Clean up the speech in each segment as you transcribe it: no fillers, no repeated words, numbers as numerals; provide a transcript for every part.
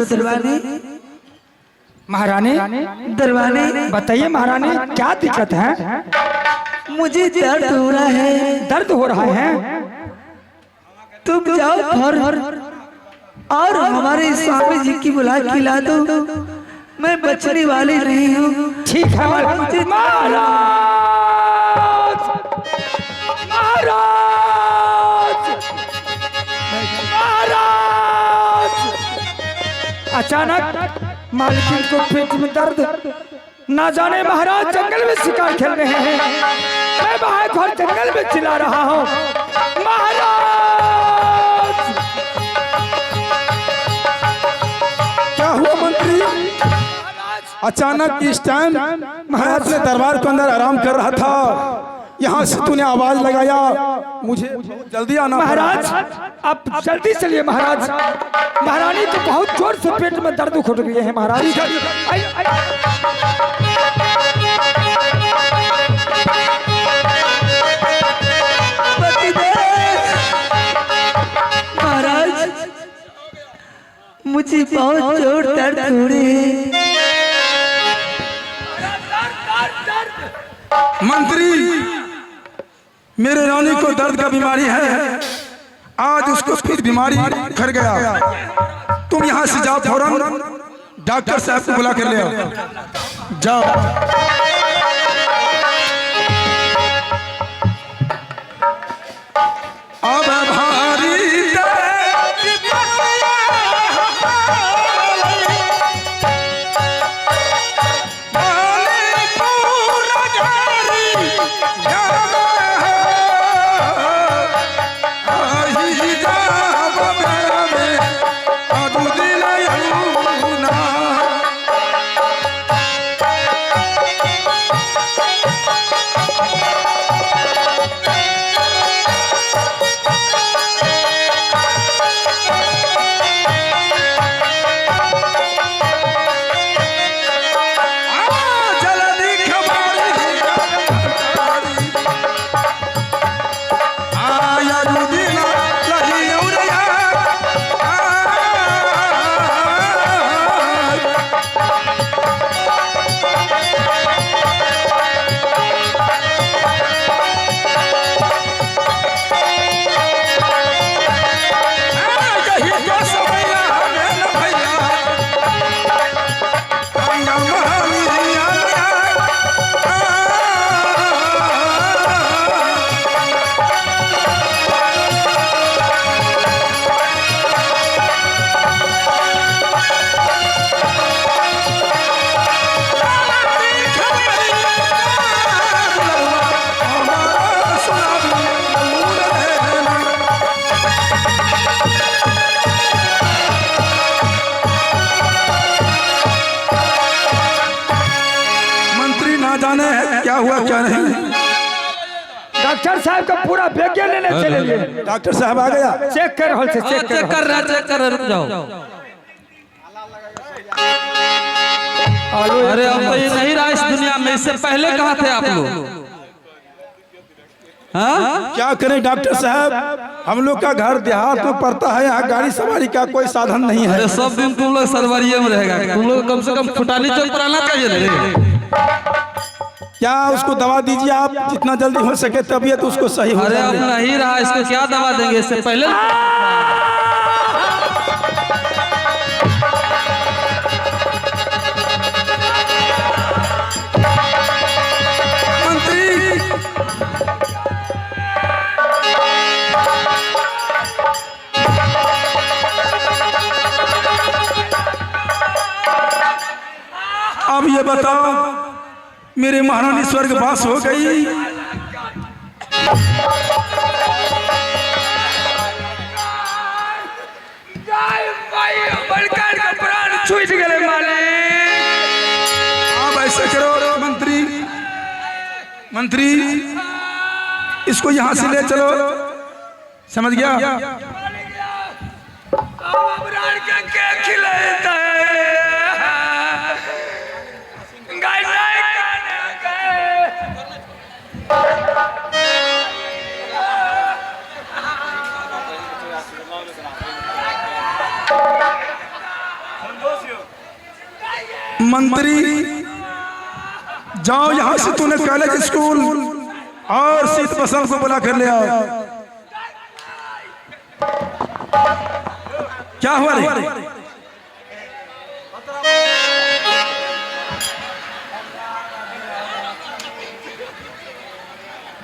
दरबानी। महारानी दरबानी बताइए महारानी क्या दिक्कत है? मुझे दर्द हो रहा है। दर्द हो रहा है? तुम जाओ घर और हमारे स्वामी जी की बुला खिला दो। मैं बचने वाली नहीं हूँ। ठीक है महाराज। महाराज महाराज अचानक मालकिन को पेट में दर्द, ना जाने महाराज जंगल में शिकार खेल रहे हैं। मैं बाहर घर जंगल में चिल्ला रहा हूँ महाराज। क्या हुआ मंत्री? अचानक इस टाइम महाराज ने दरबार के अंदर आराम कर रहा था, यहाँ से तूने आवाज लगाया, मुझे जल्दी आना। महाराज आप जल्दी चलिए महाराज। महारानी को बहुत जोर से पेट में दर्द उठ गई है महाराज। महाराज मुझे बहुत जोर दर्द हो रही है। मंत्री, मेरे रानी को दर्द का बीमारी है, आज उसको खुद बीमारी कर गया। तुम यहाँ से जाओ, फौरन डॉक्टर साहब को बुला कर ले आओ। जाओ। अब भारी क्या हुआ क्या नहीं। डॉक्टर साहब का पूरा विज्ञान लेने चले लिए। डॉक्टर साहब आ गया, चेक कर हॉल से चेक कर रहा रुक जाओ। अरे अब तो ये नहीं रहा इस दुनिया में, इससे पहले कहाँ थे आप लोग? हाँ क्या करें डॉक्टर साहब, हम लोग का घर देहात में पड़ता है, यहाँ गाड़ी सवारी का कोई साधन नहीं है। अरे सब दिन तुम लोग सरवरिये में रहेगा, तुम लोग कम से कम फुटानी चौक पर आना चाहिए। क्या उसको दवा दीजिए आप, जितना जल्दी हो सके तबीयत उसको सही हो। अरे अब नहीं रहा, इसको क्या दवा देंगे? इससे पहले अब ये बताओ, मेरे महारानी स्वर्गवास हो गई? छूट गए आप ऐसे करो मंत्री, इसको यहाँ से ले चलो, समझ गया? मंत्री जाओ यहाँ से, तूने कॉलेज स्कूल और शीत बसंत को बुला कर ले आओ। क्या हुआ रे?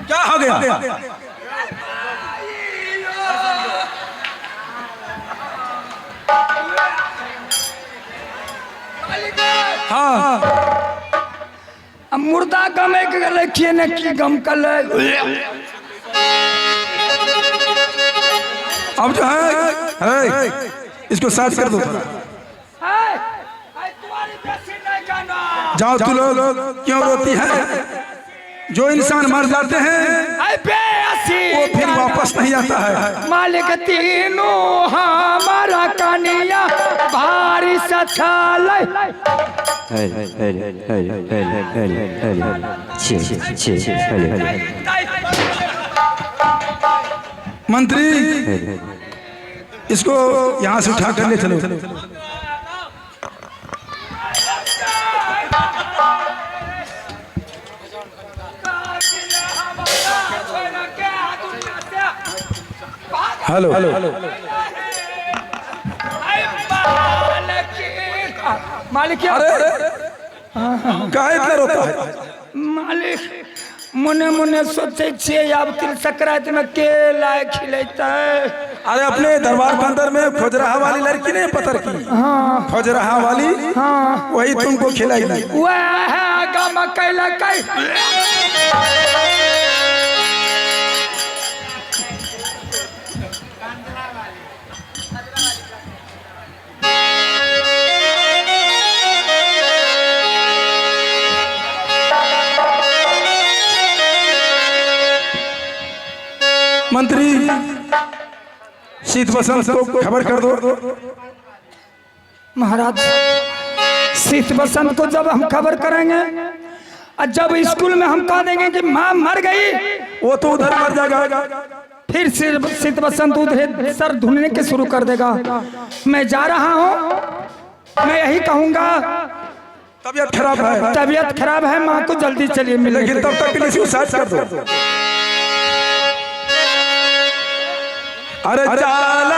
क्या हो गया? हाँ, मुर्दा गमे के गले खिए की गम कल। अब जो है इसको साथ कर दो थोड़ा। जाओ तू लोग, क्यों रोती है? जो इंसान मर जाते हैं वो फिर वापस नहीं आता है। मालिक तीनों हमारा कनिया भारी सछाल। मंत्री इसको यहाँ से उठा कर ले चलो। हेलो मालिक, काहे इतना रोता है? मालिक मुने मुने सोचे छे अब तिल संक्रांत में केला खिलेता है। अरे अपने दरबार के अंदर में खोजराहा वाली लड़की नहीं पतर की? हाँ, खोजराहा वाली, हाँ, वही तुमको खिलाई। वह गम कैला कई। मंत्री शीत बसंत को खबर कर दो। महाराज, शीत बसंत को जब हम खबर करेंगे और जब स्कूल में हम कह देंगे कि माँ मर गई, वो तो उधर मर जाएगा, फिर शीत बसंत उधर सर ढूंढने के शुरू कर देगा। मैं जा रहा हूँ, मैं यही कहूँगा तबीयत खराब है, तबीयत खराब है, माँ को जल्दी चलिए मिले। लेकिन तब तक पुलिस को साथ कर दो। अरे जाला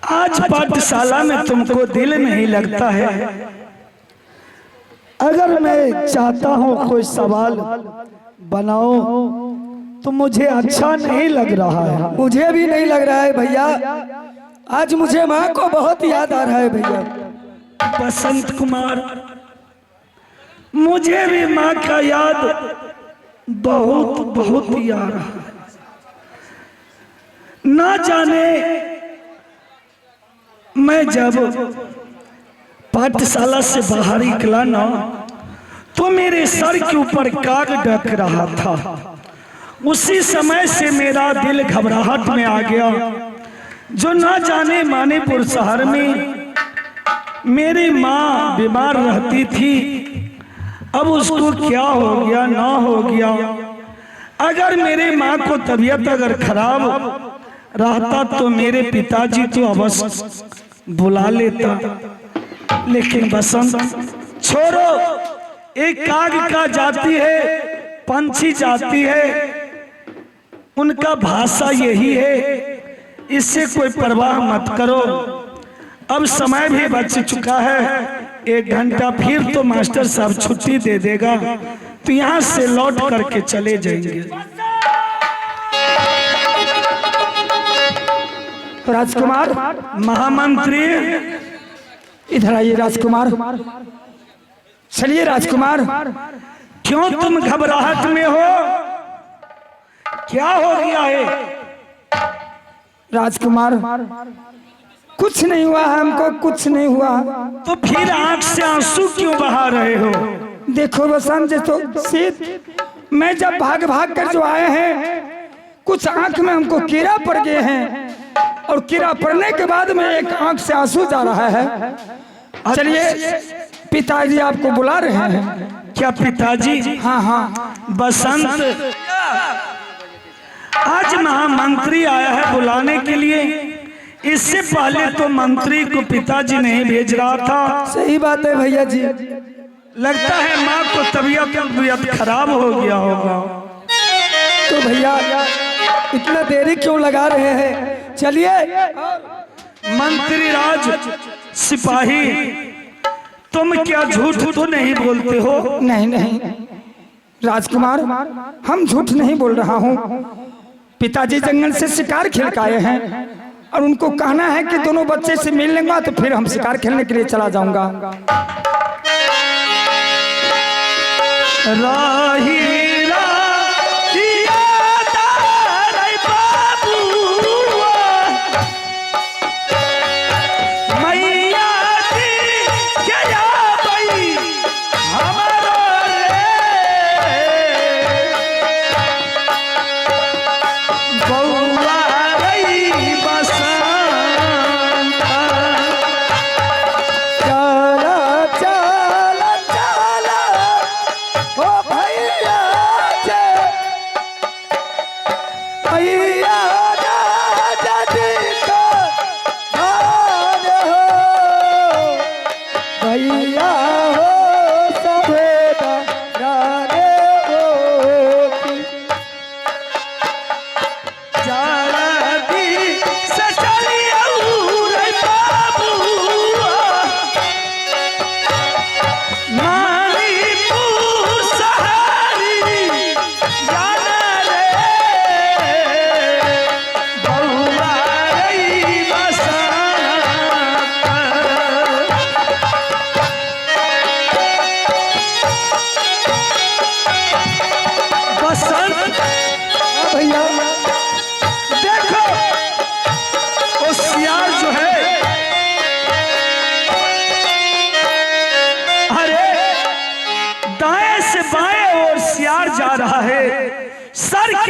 आज पाठशाला में तुमको दिल नहीं लगता है। अगर मैं चाहता हूँ कोई सवाल बनाओ तो मुझे अच्छा नहीं लग रहा है। मुझे भी नहीं लग रहा है भैया, आज मुझे माँ को बहुत याद आ रहा है भैया। बसंत कुमार, मुझे भी माँ का याद बहुत बहुत ही आ रहा है। ना जाने मैं जब पाठशाला से बाहर निकला ना तो मेरे सर के ऊपर काग ढक रहा था। उसी समय से मेरा दिल घबराहट में आ गया। जो ना जाने मानेपुर शहर में मेरी माँ बीमार रहती थी, अब उसको क्या हो गया ना हो गया। अगर मेरे माँ को तबीयत अगर खराब रहता तो मेरे पिताजी तो अवश्य बुला लेता, लेकिन बसंत छोड़ो। एक काग का जाती है, पंछी जाती है, उनका भाषा यही है, इससे कोई परवाह मत करो। अब समय भी बच चुका है, 1 घंटा फिर तो मास्टर साहब छुट्टी दे देगा, तो यहाँ से लौट करके चले जाएंगे। राजकुमार, महामंत्री इधर आइए। राजकुमार चलिए। राजकुमार क्यों तुम घबराहट में हो? क्या हो गया है? राजकुमार कुछ नहीं हुआ, हमको कुछ नहीं हुआ। तो फिर आंख से आंसू क्यों बहा रहे हो? देखो बसंत, तो सीत मैं जब भाग भाग कर जो आए हैं, कुछ आंख में हमको कीड़ा पड़ गए हैं, और कीड़ा पड़ने के बाद में एक आंख से आंसू जा रहा है। चलिए, पिताजी आपको बुला रहे हैं। क्या पिताजी? हाँ हाँ। बसंत, आज महामंत्री आया है बुलाने के लिए। इससे पहले तो मंत्री को पिताजी नहीं भेज रहा था। सही बात है भैया जी। लगता है माँ को तबीयत खराब हो गया होगा। तो भैया इतना देरी क्यों लगा रहे हैं? चलिए। मंत्री राज सिपाही, तुम क्या झूठ तो नहीं बोलते हो? नहीं नहीं राजकुमार, हम झूठ नहीं बोल रहा हूँ। पिताजी जंगल से शिकार खेल के आए हैं, और उनको कहना है कि दोनों बच्चे से मिल लेंगे तो फिर हम शिकार खेलने के लिए चला जाऊंगा। राही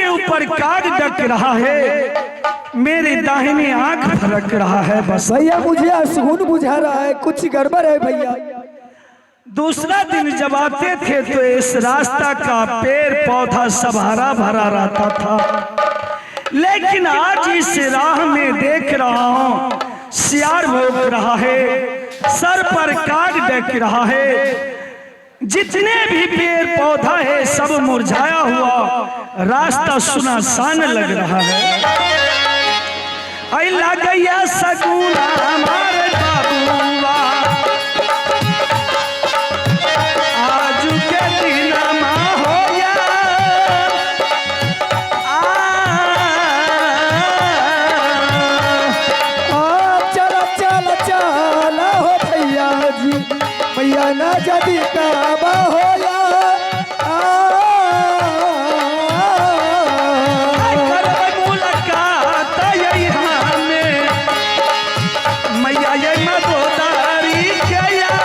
ऊपर काग डक रहा है, मेरे दाहिने आंख फरक रहा है। बस भैया मुझे असहून बुझा रहा है, कुछ गड़बड़ है भैया। दूसरा दिन जब आते थे तो इस रास्ता का पेड़ पौधा सब हरा भरा रहता था, लेकिन आज इस राह में देख रहा हूँ सियार भोंक रहा है, सर पर काग डक रहा है। जितने भी पेड़ पौधा है सब मुरझाया हुआ, रास्ता सुनसान लग रहा है। ऐ लगैया सगुना हमारे बाबूआ, आज के दिन होया चला चला चला हो भैया जी, भैया ना जदी काबा होया करब मुलाकात यहाँ में मैया ये मदोदारी किया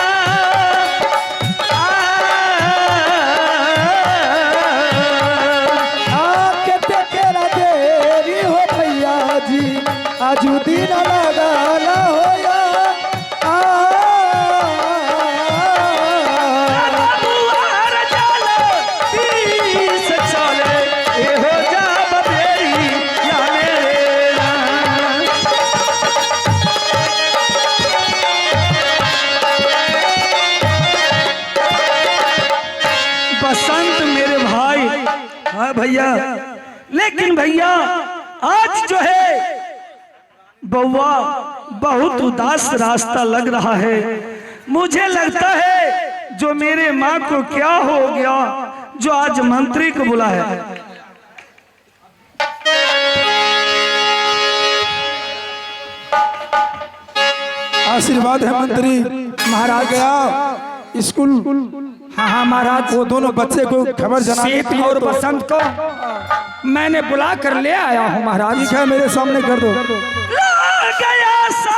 आके तेरा देरी हो भैया जी आजू दिन लगाना होया बसंत मेरे भाई। हाँ भैया, लेकिन भैया आज जो है बउआ बहुत उदास रास्ता लग रहा है। मुझे लगता है जो मेरे माँ को क्या हो गया जो आज मंत्री को बुला है। आशीर्वाद है मंत्री महाराज गया स्कूल। हाँ हाँ महाराज, वो दोनों बच्चे को खबर जना सेठ और बसंत को मैंने बुला कर ले आया हूँ महाराज। ठीक है, मेरे सामने कर दो। गया सा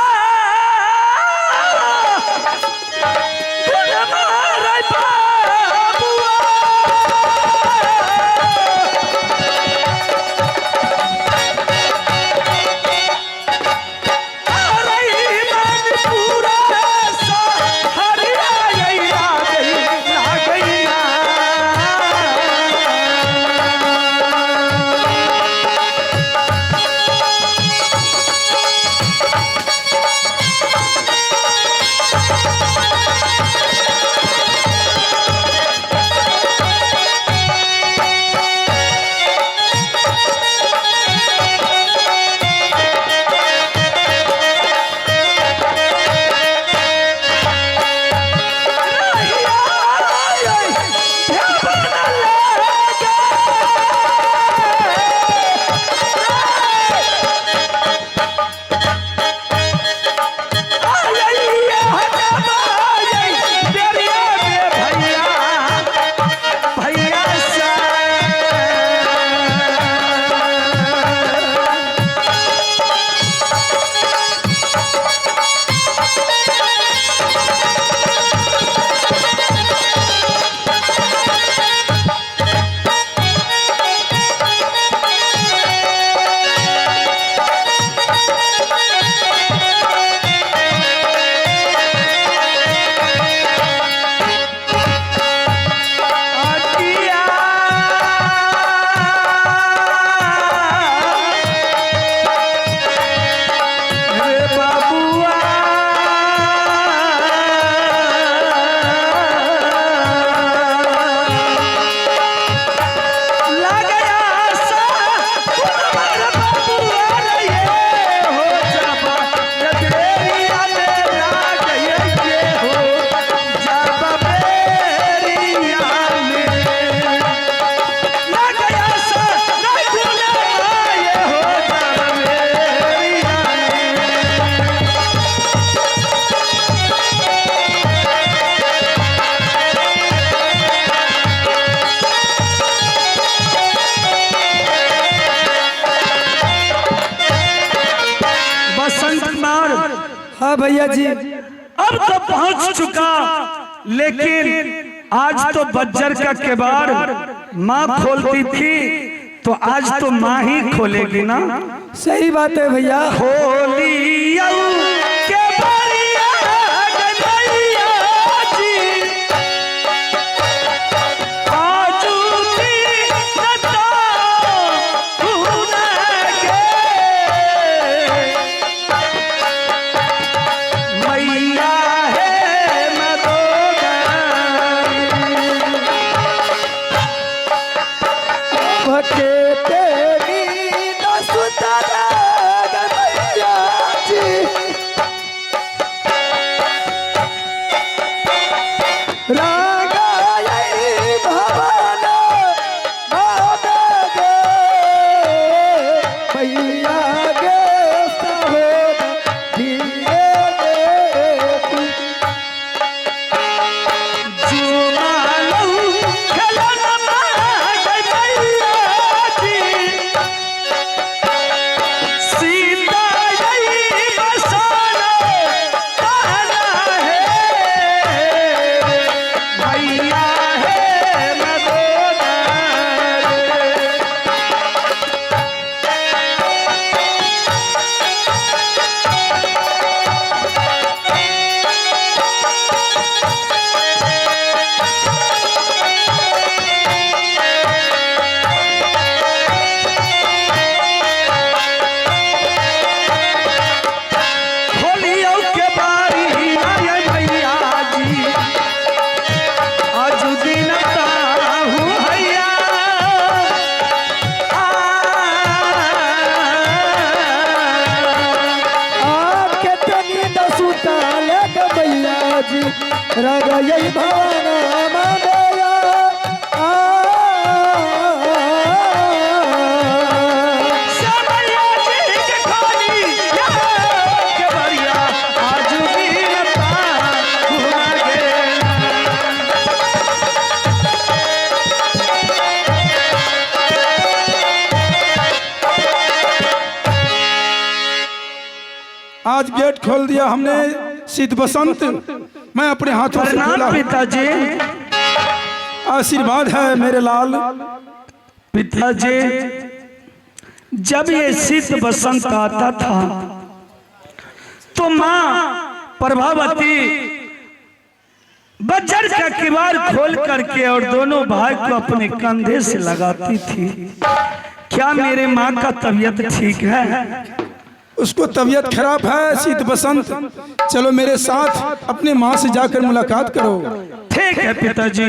हाँ भैया जी, अब तो पहुंच चुका, लेकिन आज तो बज्जर का किवाड़ माँ खोलती थी, तो आज तो माँ ही खोलेगी ना। सही बात है भैया। खोली के बरिया गनैया जी, आजू की नता के मैया है भके तेरी न सुतरा गनैया जी। भवनमा मेरा समैया जी के खोली के बरिया आज भी लता घुमा गेला। आज गेट खोल दिया हमने शीत बसंत, मैं अपने हाथों से खोला। प्रणाम पिताजी। आशीर्वाद है मेरे लाल। पिताजी, जब ये शीत बसंत आता था तो माँ प्रभावती बजर का किवाड़ खोल करके और दोनों भाई को अपने कंधे से लगाती थी। क्या मेरे माँ का तबीयत ठीक है? उसको तबीयत खराब है शीत बसंत, चलो मेरे साथ अपने माँ से जाकर मुलाकात करो। ठीक है पिताजी।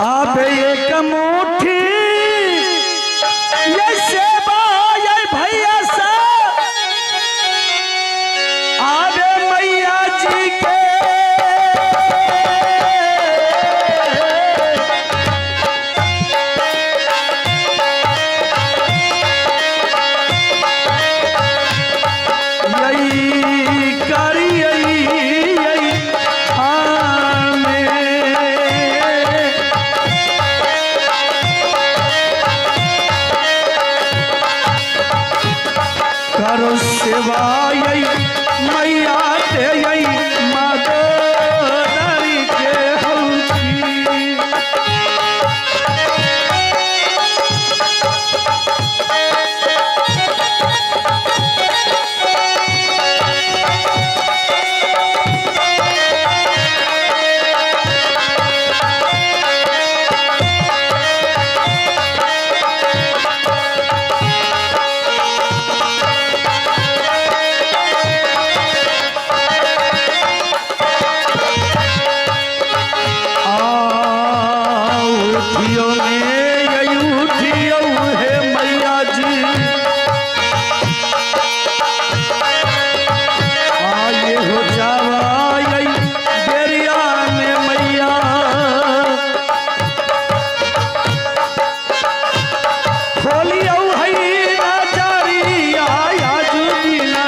आप एक मुट्ठी ये सेवा ये भैया सा आवे मैया जी के यही करी यही आने करो सेवा यही मैया ते यही मादरी के हौकी। उठियो ने यही उठियो है मैया जी, आये हो जावा यही बेरिया में मैया। खोलियो है ना जारी आया जुदी ना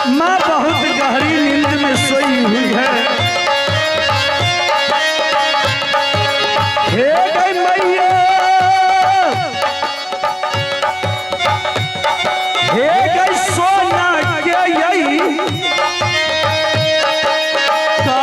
माँ बहुत गहरी नींद में सोई हुई है। हे गई मैया, हे गई सोना के यही का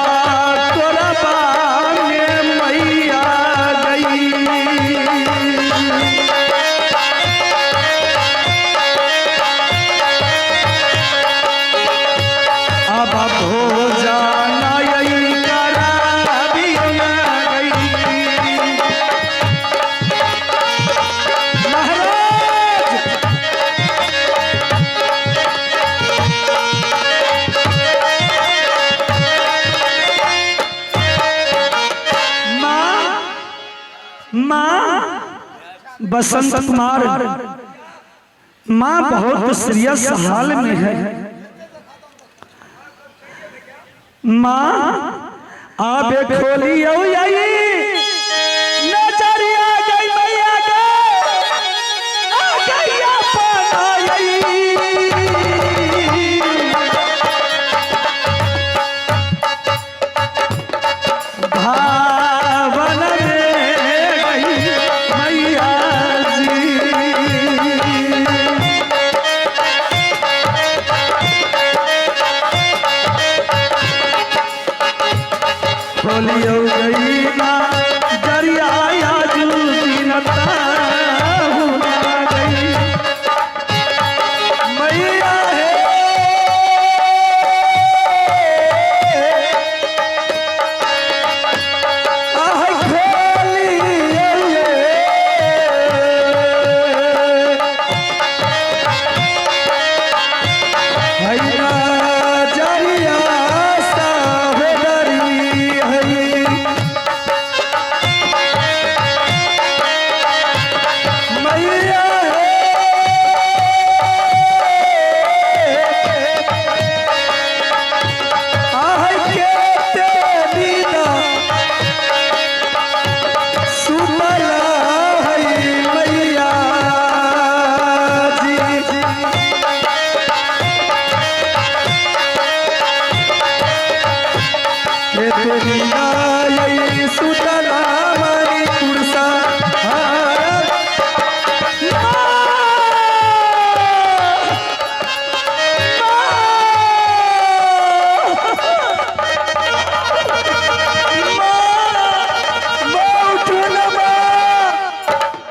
बसंत कुमार माँ बहुत सीरियस हाल में है। माँ आबे खोली नजरिया गई मैया भावन में गई मैया खोलियो गई माँ दरिया नता गई मैया है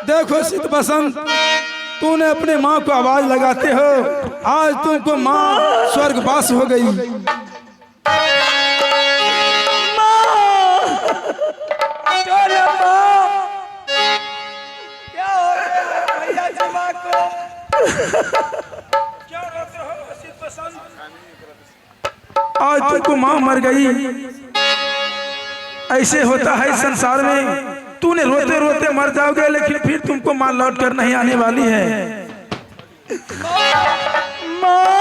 देखो सिद्ध बसंत, तूने अपने माँ को आवाज लगाते हो, आज तुमको माँ स्वर्गवास हो गई। आज तुमको माँ मर गई। ऐसे होता है संसार में, तूने रोते रोते मर जाओगे, लेकिन फिर तुमको माँ लौट कर नहीं आने वाली है। माँ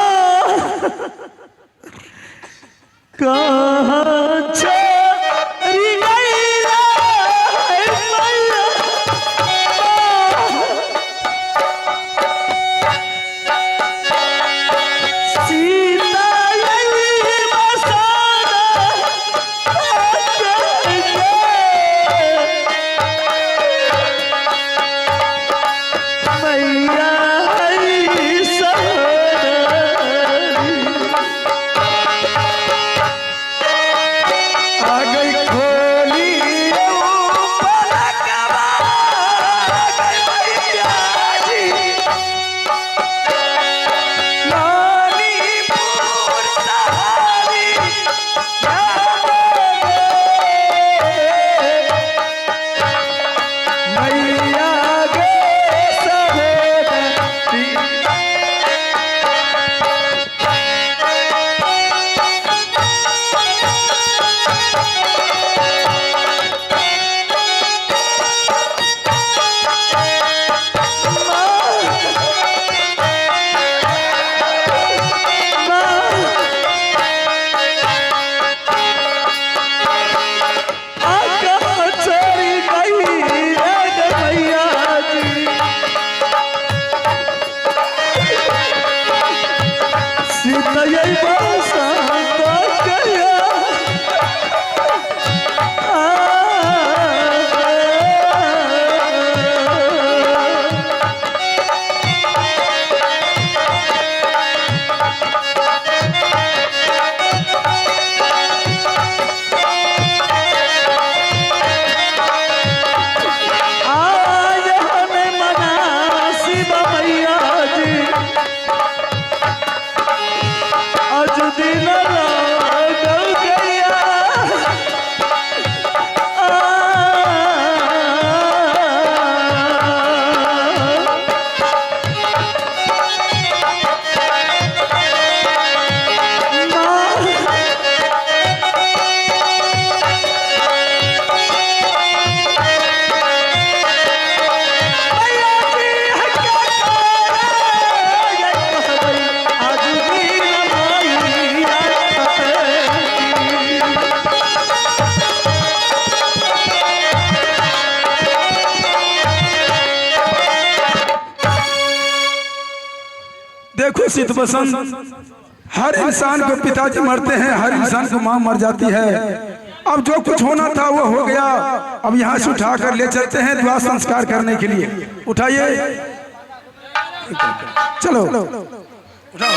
कहाँ चली गई शीत बसंत, हर इंसान को पिताजी मरते हैं, हर इंसान को माँ मर जाती है। अब जो कुछ होना था वो हो गया। अब यहाँ से उठा कर ले चलते हैं द्वार संस्कार करने के लिए। उठाइए, चलो उठाओ।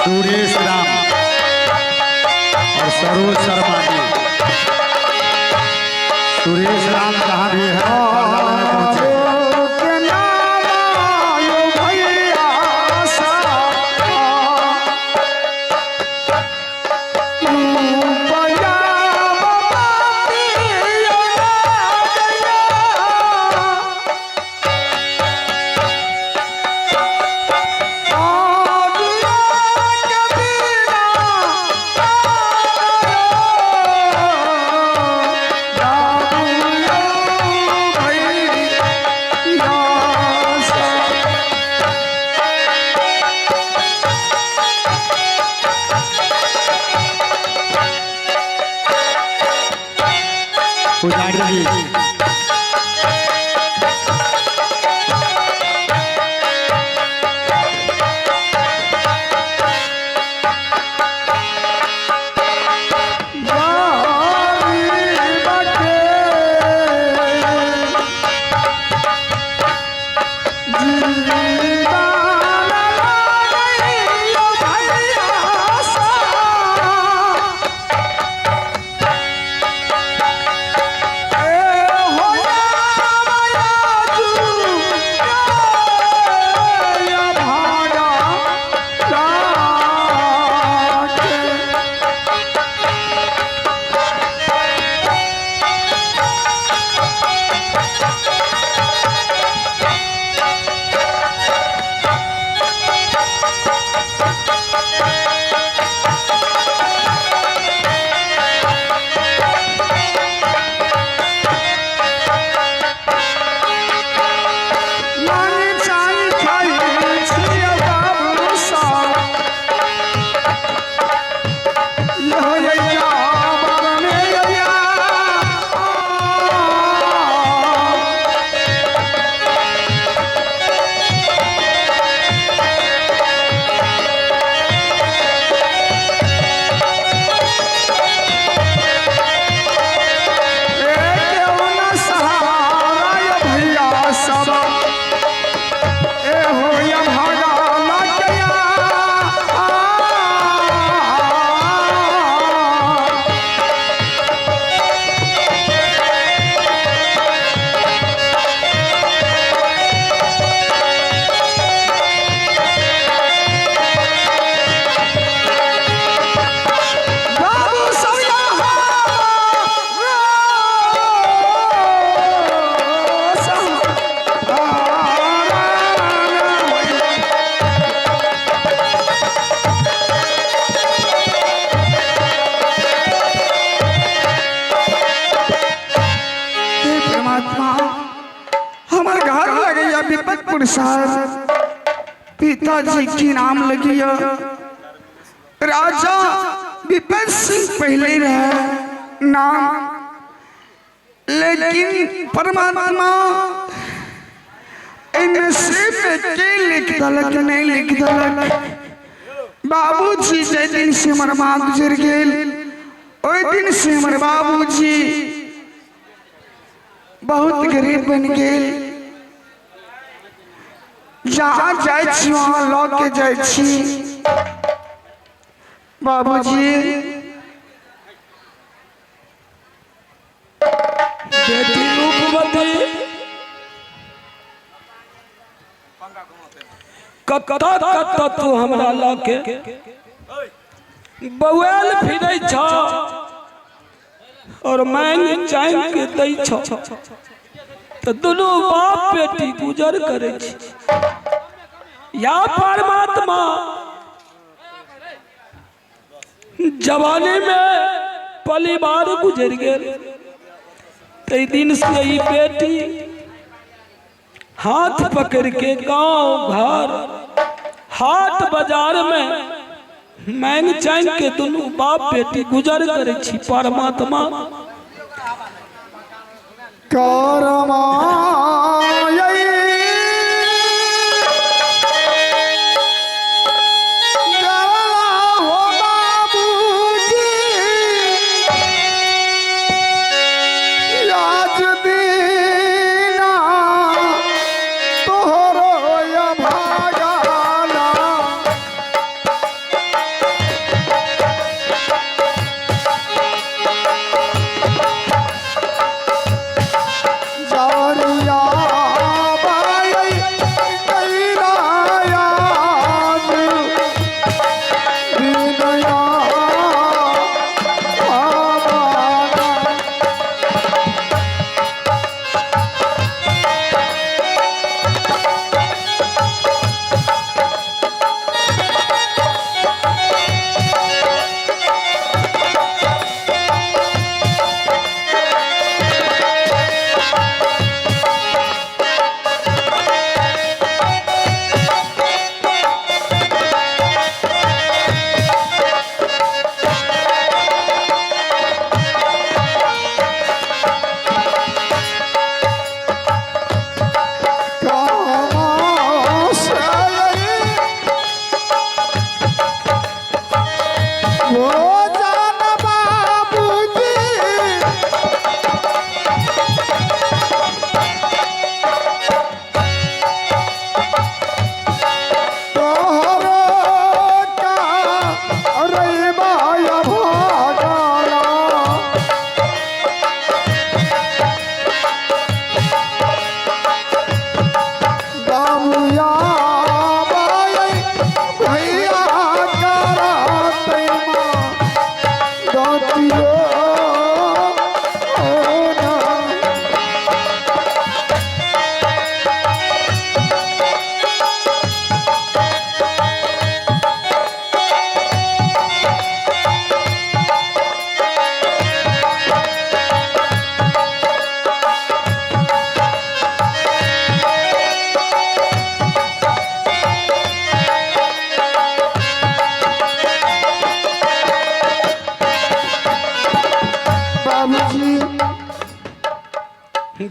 सुरेश राम और सरोज शर्मा जी। सुरेश राम जहाँ भी है कर्नाटक में पहुंचे। पुजारी जी विपतपुर साहब पिताजी की नाम लगिया राजा विपत सिंह पहले रहा नाम, लेकिन परमात्मा नसीब में के लिख दलक नहीं लिख दलक। बाबूजी जे दिन से हमार माँ गुजर गेल ओई दिन से हमार बाबूजी बहुत गरीब बन गेल। जहाँ जाए छी वहाँ लौ के जाए छी। बाबूजी बेटी रूपवती कत्ता कत्ता तू हमरा लाके बउएल फिरै छ और मांग चांग के दै छ त दुनू बाप बेटी गुजर करे छी। या परमात्मा जवानी में परिवार गुजर गेल तई दिन से ही बेटी हाथ पकड़ के गांव घर हाट बाजार में मांग चांग के दोनों बाप बेटी गुजर करे छी। परमात्मा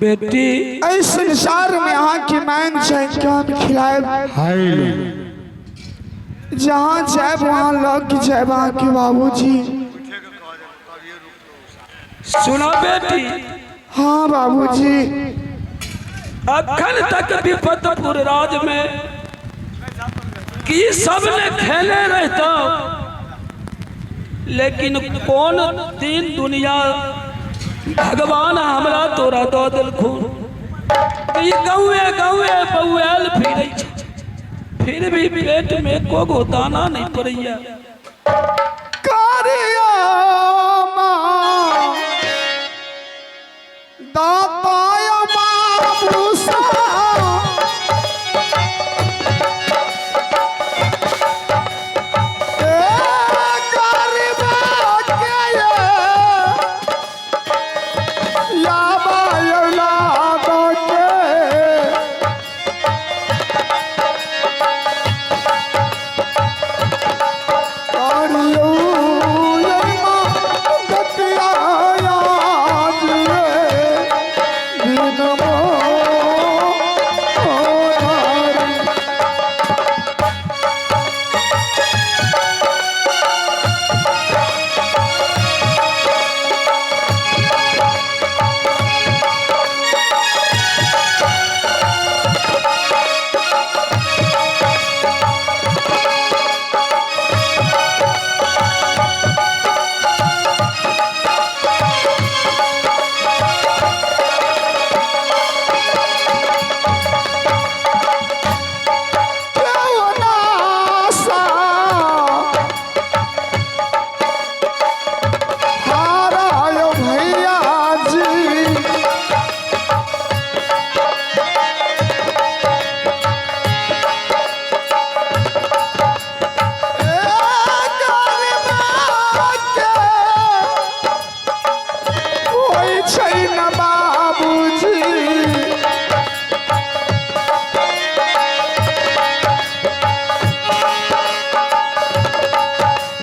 बेटी इस संसार में यहाँ की मांग चाहे क्या खिलाए जहाँ जाए वहाँ लग जाए वहाँ के बाबूजी। सुना बेटी हाँ बाबूजी। अखन तक विपतपुर राज में की सबने खेले रहता, लेकिन कौन दिन दुनिया भगवान हमरा तोरा दो दिल खून गौए गौए बउएल फिरै छ, फिर भी पेट में कोगो दाना नहीं पड़ैया। छै न बाबूजी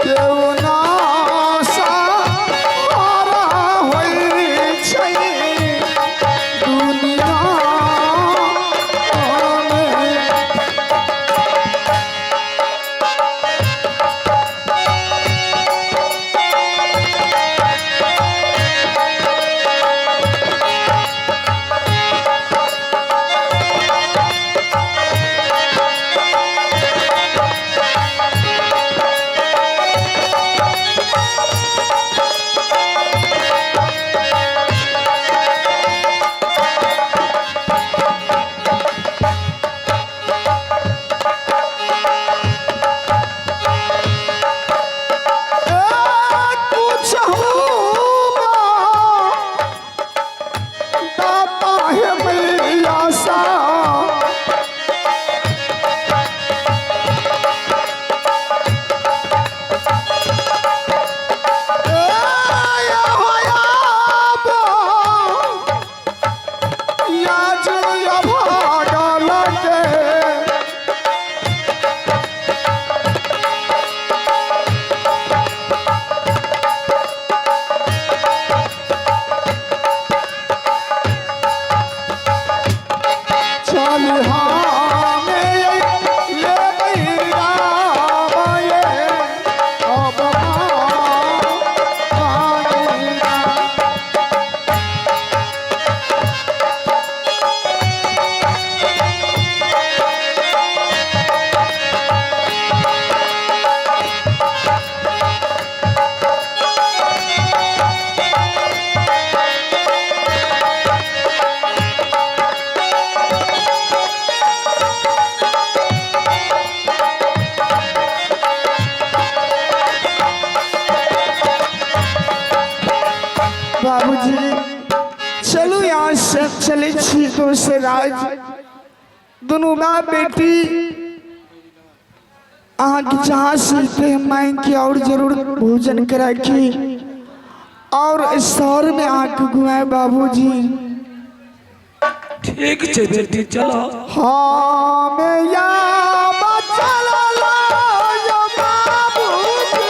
केहू ना सहारा होइ छै दुनिया में। बाबूजी चलो यहाँ से चले छी दोस्त राज दोनों बाप बेटी अहाँ के जहाँ से मांग के और जरूर भोजन करा के और शहर में आके घुमाए बाबूजी। ठीक है बेटी चलो। हाँ मैं या चलो यो बाबूजी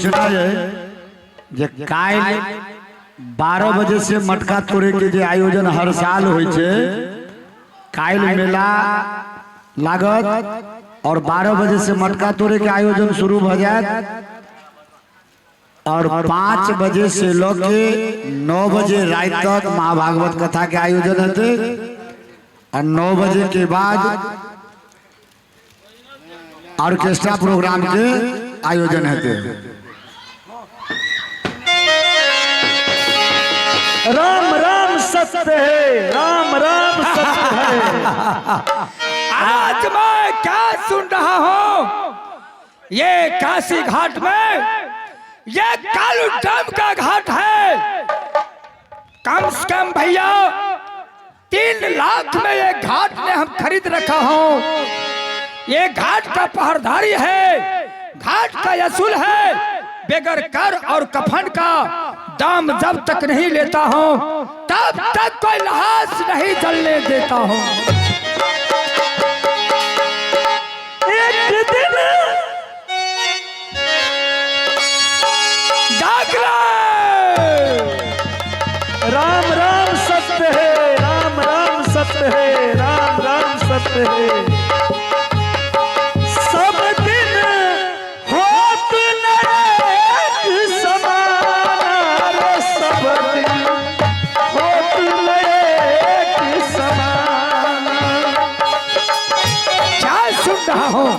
सूचना है जे काल 12 बजे से मटका तोड़े के जे आयोजन हर साल होय छे, काल मेला लागत और 12 बजे से मटका तोड़े के आयोजन शुरू हो जाए और 5 बजे से लेके 9 बजे रात तक महाभागवत कथा के आयोजन होते और 9 बजे के बाद ऑर्केस्ट्रा प्रोग्राम के आयोजन होते। राम राम सत्य है, राम राम सत्य है। आज मैं क्या सुन रहा हूँ, ये काशी घाट में ये कालू डैम का घाट है। कम से कम भैया 3 लाख में ये घाट ने हम खरीद रखा हूँ। ये घाट का पहरदारी है, घाट का असूल है, बगैर कर और कफन का दाम जब तक नहीं लेता हूँ तब तक कोई लाश नहीं जलने देता हूँ। एक दिन राम राम सत्य है, राम राम सत्य है, राम राम सत्य है। सब दिन होत न एक समान, सब दिन होत न एक समान। क्या सुन रहा हूँ?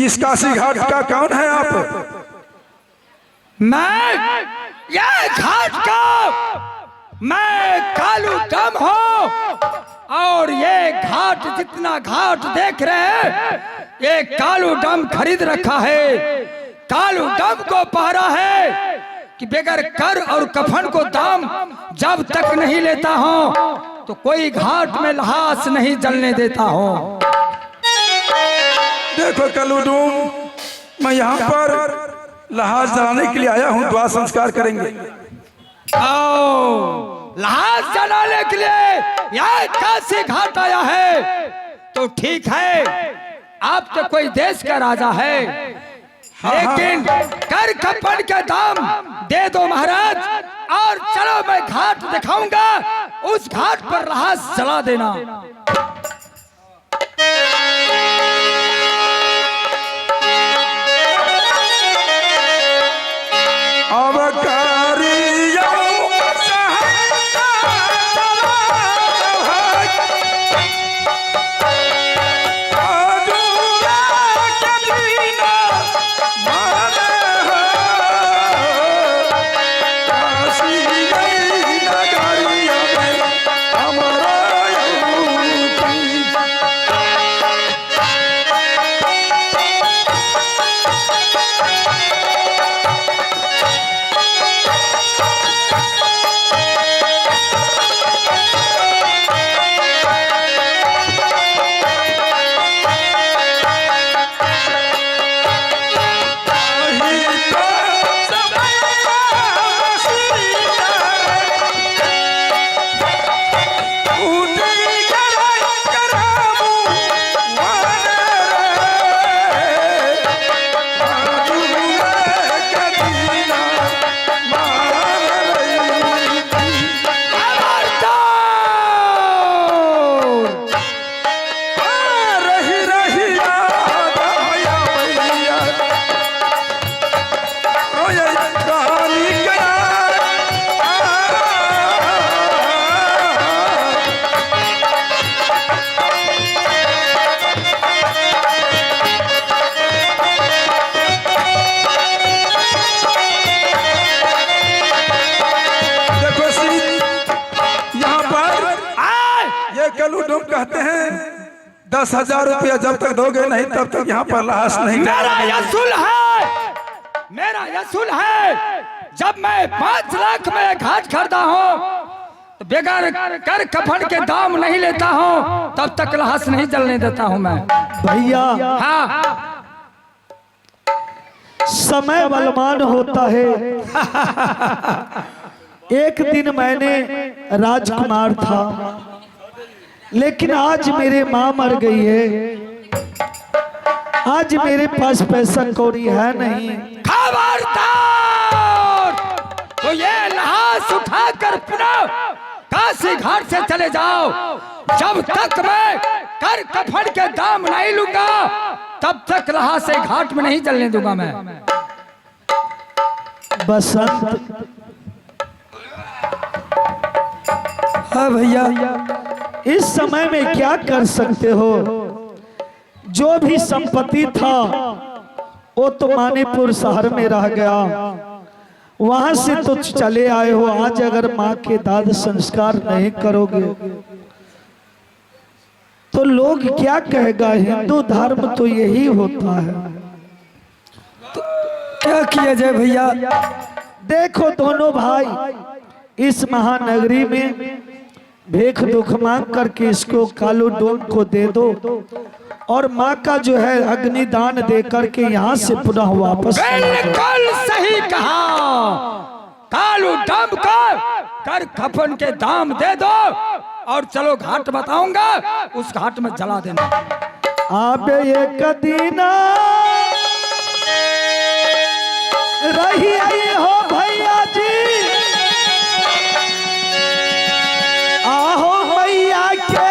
इस काशी घाट का कौन है आप? मैं ये घाट का मैं कालू डैम हूँ और ये घाट जितना घाट देख रहे हैं ये कालू डैम खरीद रखा है। कालू डैम को पहरा है कि बगैर कर और कफन को दाम जब तक नहीं लेता हूँ तो कोई घाट में लाश नहीं जलने देता हूँ। देखो कलूडूम, मैं यहाँ पर लाश जलाने के लिए आया हूँ, द्वार संस्कार करेंगे। लाश जलाने के लिए यह काशी घाट आया है तो ठीक है, आप तो कोई देश का राजा है, लेकिन कर कपड़ के दाम दे दो महाराज और चलो मैं घाट दिखाऊंगा, उस घाट पर लाश जला देना। कालू डोम कहते हैं 10,000 रुपया जब तक दोगे नहीं तब तक यहाँ पर लाश नहीं मेरा यसूल है, मेरा यसूल है। जब मैं 5 लाख में घाट खरीदा हूँ तो बेकार कर कफन के दाम नहीं लेता हूँ, तब तक लाश नहीं जलने देता हूँ मैं। भैया हाँ समय बलवान होता है। एक दिन मैंने राजकुमार था, लेकिन आज मेरे माँ मर गई है। आज मेरे पास पैसा कौड़ी है नहीं। खबरदार, तो ये लाश उठाकर पुनः काशी घाट से चले जाओ। जब तक मैं कर कफन के दाम नहीं लूंगा तब तक लाश से घाट में नहीं जलने दूंगा मैं। बसंत हाँ भैया, इस समय में क्या कर सकते हो? जो भी संपत्ति था वो तो मानीपुर शहर में रह गया, वहां से तो चले आए हो। आज अगर माँ के दाद संस्कार नहीं करोगे तो लोग क्या कहेगा? हिंदू धर्म तो यही होता है। क्या किया जाए भैया? देखो दोनों भाई इस महानगरी में भीख दुख मांग करके इसको कालू डोम को दे दो और माँ का जो है अग्निदान दे करके यहाँ से पुनः वापस बिल्कुल सही कहा। कालू डोम को कर कफन के दाम दे दो और चलो घाट बताऊंगा, उस घाट में जला देना। आप एक दिन रही आई हो भैया जी, आहो मैया के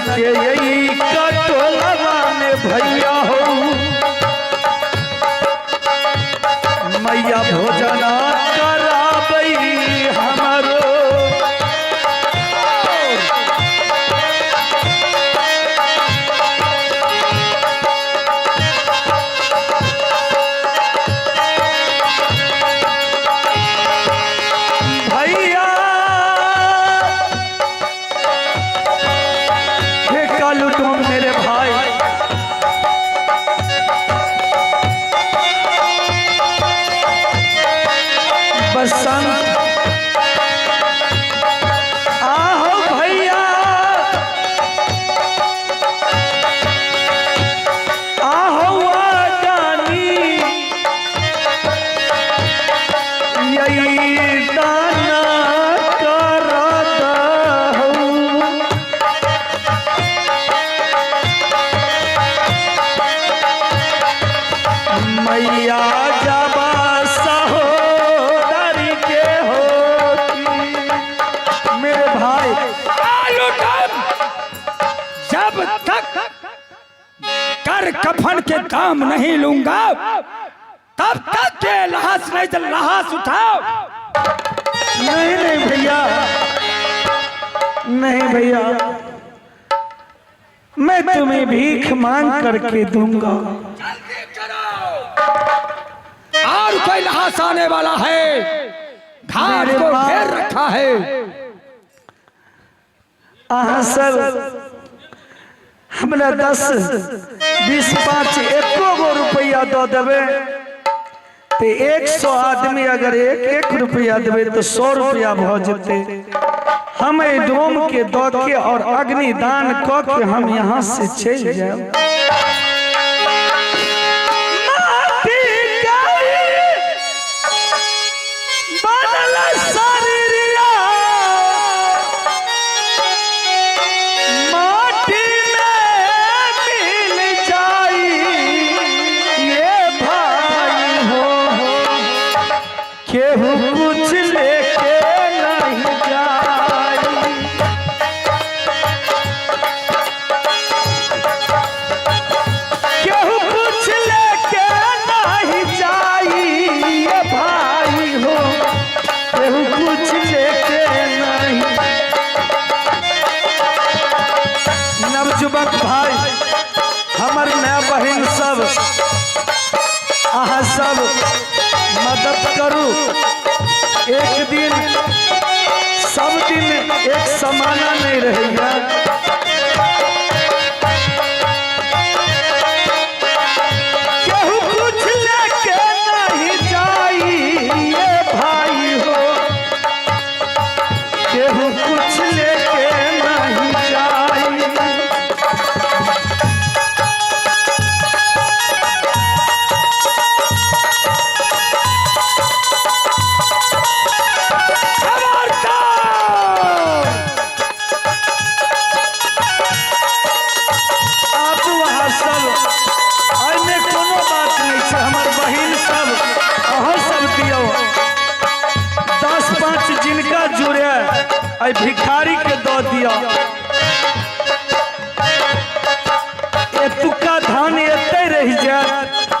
के यही कटोलवा में भैया हो मैया भोजना कराबई हमारो। भैया हे कालू तुम मेरे भाई, बसंत आहो भैया, आहो वादानी यही दाना करता हूँ। मैया जबा सहोदरी के होती मेरे भाई। कालू डोम, जब तक कर कफन के दाम नहीं लूंगा तब तक के लाश नहीं जल। लाश उठाओ। नहीं नहीं भैया, नहीं भैया, मैं तुम्हें भीख मांग करके दूंगा। और कोई लाश आने वाला है, घाट को घेर रखा है। सर हमरा 10, 20, 5 एको गो रुपया दो देवे तो 100 आदमी अगर 1-1 रुपया देवे तो 100 रुपया भ जते। हम ए डोम के द के और अग्निदान क के हम यहाँ से चल जाए। केहू कुछ लेके नहीं जाई, केहू कुछ लेके नहीं जाई ये भाई हो, केहू कुछ लेके नहीं। नवजुवक भाई हमर नया बहन सब अहाँ सब मदद करू। एक दिन सब दिन एक समाना नहीं रहेगा। केहू कुछ लेके नहीं जाई ये भाई हो, केहू कुछ लेके नहीं जाई। जिनका जुड़े आई भिखारी के दो दिया। एतुका धान एते रह जाए